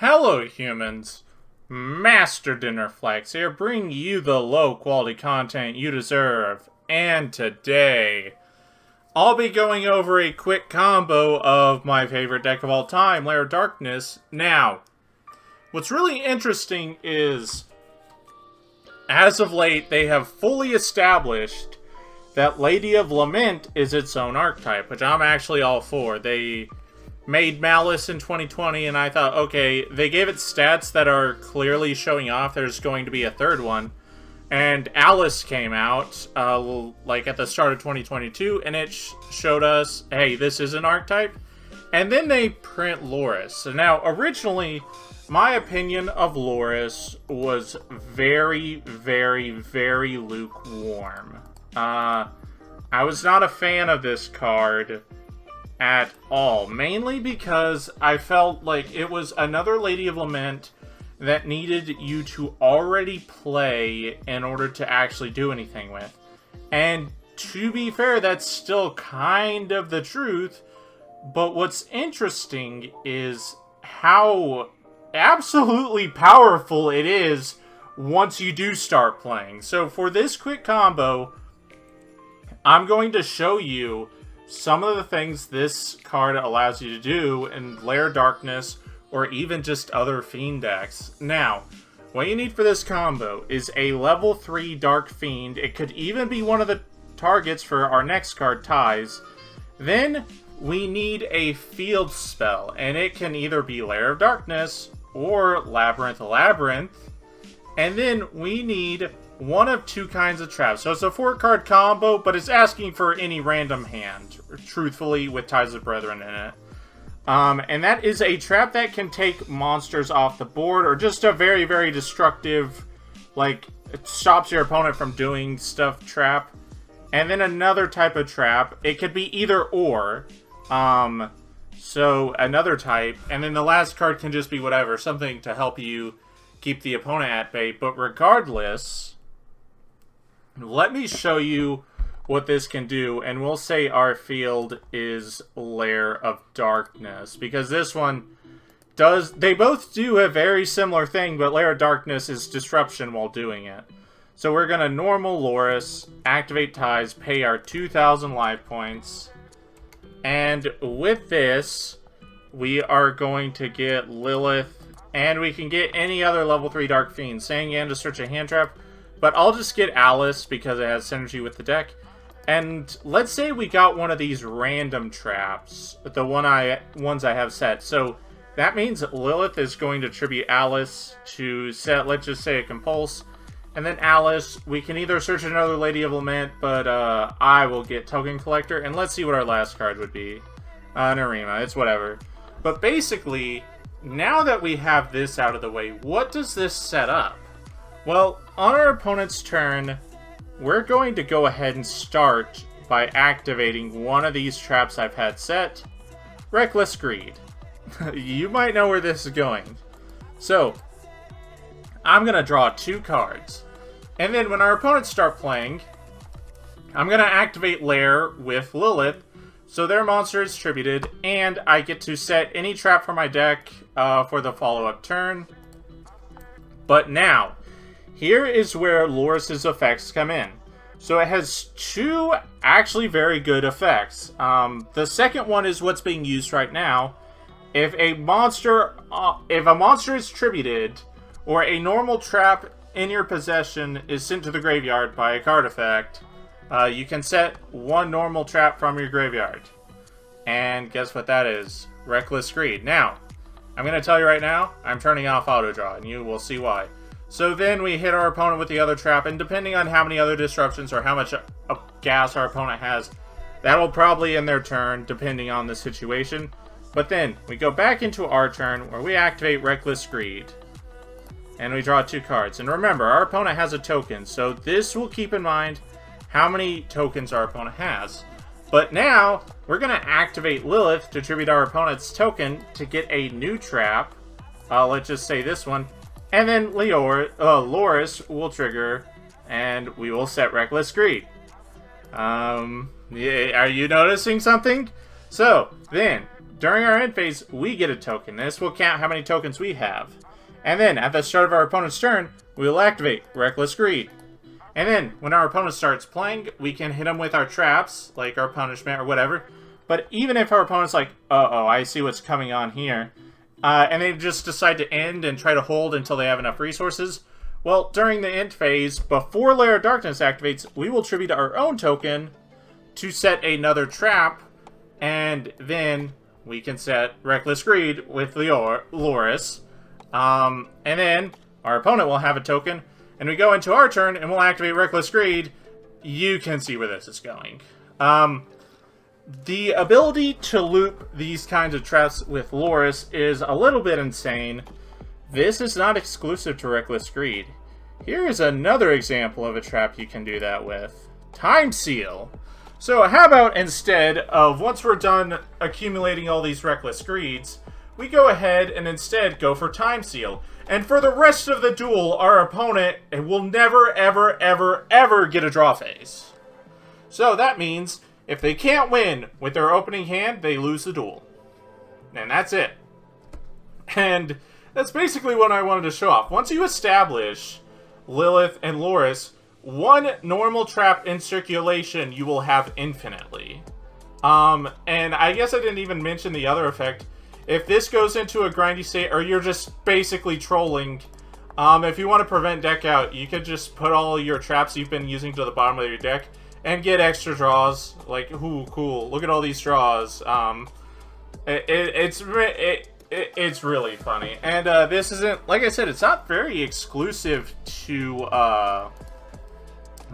Hello humans, Master Dinnerflex here, bringing you the low quality content you deserve. And today, I'll be going over a quick combo of my favorite deck of all time, Lair of Darkness. Now, what's really interesting is, as of late, they have fully established that Lady of Lament is its own archetype, which I'm actually all for. They made Malice in 2020, and I thought, okay, they gave it stats that are clearly showing off there's going to be a third one. And Alice came out, like at the start of 2022, and it showed us, hey, this is an archetype. And then they print Loris. So now, originally, my opinion of Loris was very, very, very lukewarm. I was not a fan of this card at all, mainly because I felt like it was another Lady of Lament that needed you to already play in order to actually do anything with. And to be fair, that's still kind of the truth, but what's interesting is how absolutely powerful it is once you do start playing. So for this quick combo, I'm going to show you some of the things this card allows you to do in Lair of Darkness, or even just other Fiend decks. Now, what you need for this combo is a level 3 Dark Fiend. It could even be one of the targets for our next card, Ties. Then, we need a field spell, and it can either be Lair of Darkness, or Labyrinth. And then, we need one of two kinds of traps. So it's a 4-card combo, but it's asking for any random hand, truthfully, with Ties of Brethren in it. And that is a trap that can take monsters off the board, or just a very, very destructive, like, it stops your opponent from doing stuff trap. And then another type of trap, it could be either or, so another type, and then the last card can just be whatever, something to help you keep the opponent at bay. But regardless, let me show you what this can do, and we'll say our field is Lair of Darkness, because this one does, they both do a very similar thing, but Lair of Darkness is disruption while doing it. So we're gonna normal Loris, activate Ties, pay our 2,000 life points, and with this, we are going to get Lilith, and we can get any other level 3 Dark Fiend, saying and to search a hand trap, but I'll just get Alice because it has synergy with the deck. And let's say we got one of these random traps, the ones I have set. So that means Lilith is going to tribute Alice to set, let's just say, a Compulse. And then Alice, we can either search another Lady of Lament, but I will get Token Collector. And let's see what our last card would be. Narima, it's whatever. But basically, now that we have this out of the way, what does this set up? Well, on our opponent's turn, we're going to go ahead and start by activating one of these traps I've had set, Reckless Greed. You might know where this is going. So, I'm going to draw 2 cards. And then when our opponents start playing, I'm going to activate Lair with Lilith, so their monster is tributed, and I get to set any trap for my deck for the follow-up turn. But now, here is where Loris's effects come in. So it has 2 actually very good effects. The second one is what's being used right now. If a monster is tributed, or a normal trap in your possession is sent to the graveyard by a card effect, you can set 1 normal trap from your graveyard. And guess what that is? Reckless Greed. Now, I'm going to tell you right now, I'm turning off auto draw, and you will see why. So then we hit our opponent with the other trap, and depending on how many other disruptions or how much gas our opponent has, that'll probably end their turn, depending on the situation. But then, we go back into our turn, where we activate Reckless Greed. And we draw 2 cards. And remember, our opponent has a token, so this will keep in mind how many tokens our opponent has. But now, we're going to activate Lilith to tribute our opponent's token to get a new trap. Let's just say this one. And then Loris will trigger, and we will set Reckless Greed. Yeah, are you noticing something? So, then, during our end phase, we get a token. This will count how many tokens we have. And then, at the start of our opponent's turn, we will activate Reckless Greed. And then, when our opponent starts playing, we can hit them with our traps, like our punishment or whatever. But even if our opponent's like, uh-oh, I see what's coming on here, and they just decide to end and try to hold until they have enough resources, well, during the end phase, before Lair of Darkness activates, we will tribute our own token to set another trap, and then we can set Reckless Greed with Loris. And then our opponent will have a token, and we go into our turn, and we'll activate Reckless Greed. You can see where this is going. The ability to loop these kinds of traps with Loris is a little bit insane. This is not exclusive to Reckless Greed. Here is another example of a trap you can do that with. Time Seal. So how about instead of, once we're done accumulating all these Reckless Greeds, we go ahead and instead go for Time Seal. And for the rest of the duel, our opponent will never, ever, ever, ever get a draw phase. So that means if they can't win with their opening hand, they lose the duel. And that's it. And that's basically what I wanted to show off. Once you establish Lilith and Loris, one normal trap in circulation you will have infinitely. And I guess I didn't even mention the other effect. If this goes into a grindy state, or you're just basically trolling, if you want to prevent deck out, you could just put all your traps you've been using to the bottom of your deck and get extra draws. Like, ooh, cool, look at all these draws. It's really funny. And this isn't, like I said, it's not very exclusive to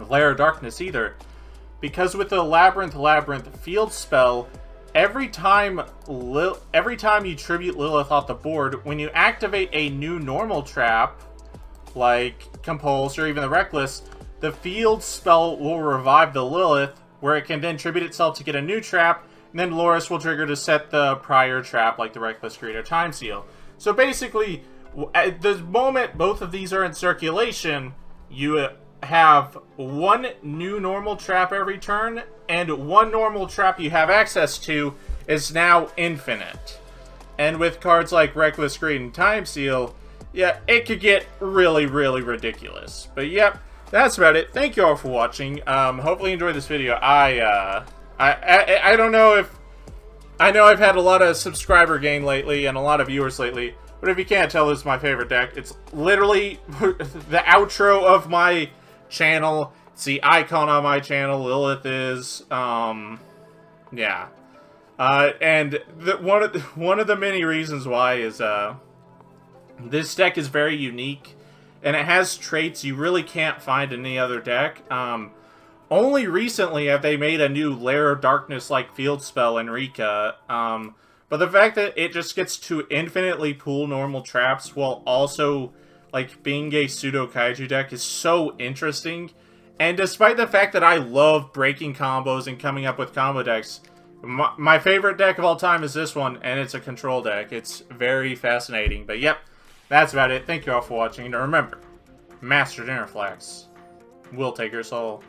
Lair of Darkness either. Because with the Labyrinth field spell, every time you tribute Lilith off the board, when you activate a new normal trap, like Compulse or even the Reckless, the field spell will revive the Lilith, where it can then tribute itself to get a new trap, and then Loris will trigger to set the prior trap, like the Reckless Greed or Time Seal. So basically, at the moment both of these are in circulation, you have one new normal trap every turn, and one normal trap you have access to is now infinite. And with cards like Reckless Greed and Time Seal, yeah, it could get really, really ridiculous. But yep, that's about it. Thank you all for watching. Hopefully you enjoyed this video. I don't know if... I know I've had a lot of subscriber gain lately and a lot of viewers lately, but if you can't tell, this is my favorite deck. It's literally the outro of my channel. It's the icon on my channel. Lilith is, yeah. And one of the many reasons why is, this deck is very unique, and it has traits you really can't find in any other deck. Only recently have they made a new Lair of Darkness-like field spell in Rika, but the fact that it just gets to infinitely pool normal traps while also, like, being a pseudo-kaiju deck is so interesting. And despite the fact that I love breaking combos and coming up with combo decks, my favorite deck of all time is this one, and it's a control deck. It's very fascinating. But yep, that's about it. Thank you all for watching. And remember, Master Dinnerflax will take your soul.